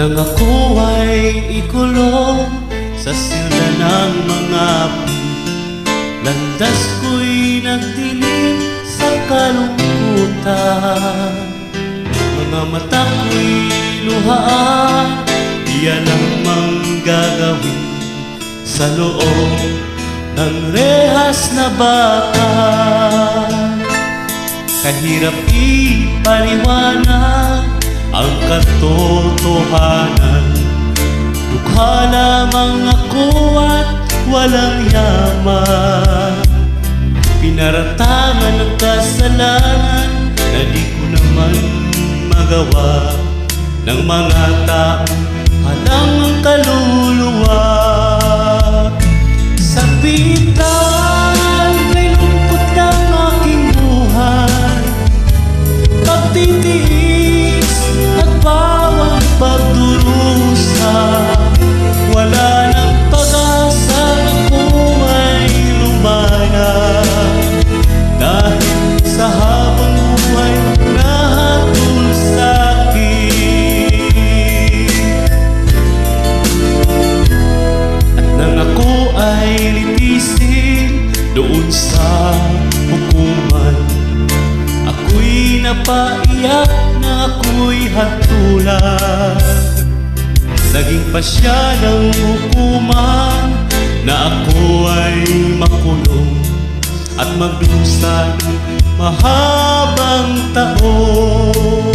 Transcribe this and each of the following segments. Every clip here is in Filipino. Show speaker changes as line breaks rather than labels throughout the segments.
nang ako ay ikulong sa silda ng mga api. Landas ko'y nagdilim sa kalungkutan, mga mata ko'y luhaan, di alam mang gagawin sa loob ng rehas na bakan. Kahirap ipaliwanag ang katotohanan, dukha lamang ako at walang yaman. Pinaratangan ng kasalanan na di ko naman magawa, ng mga taong halang ang kaluluwa. Sabitan kay lungkot ng aking buhay, pagtitiis at bawang pagdurusa, wala nang pag-asa, ako ay lumayan. Dahil sa habang buhay nahatol sa'kin, at nang ako ay litisin doon sa hukuman, ako'y napaiyak na ako'y hatulan. Naging pasya ng hukuman na ako ay makulong at magdusa ng mahabang taon.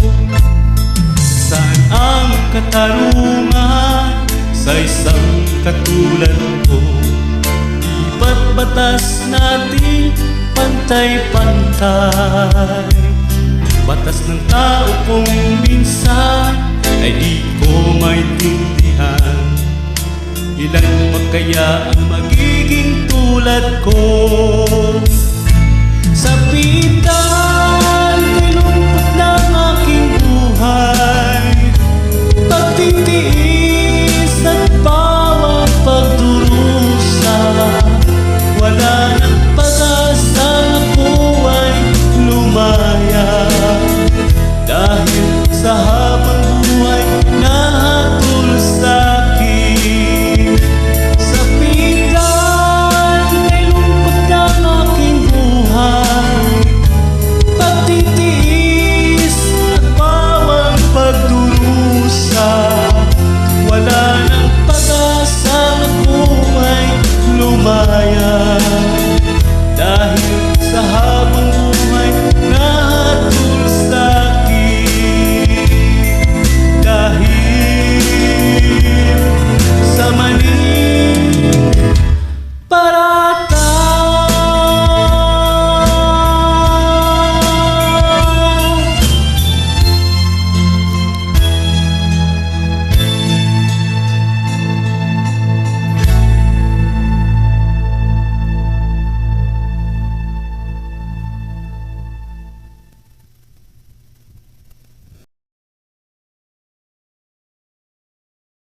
Saan ang katarungan sa isang katulad ko? Iba't batas natin pantay-pantay, batas ng tao kung minsan ay di ko maintindihan. Ilan pa kaya ang magiging tulad ko? Sabitan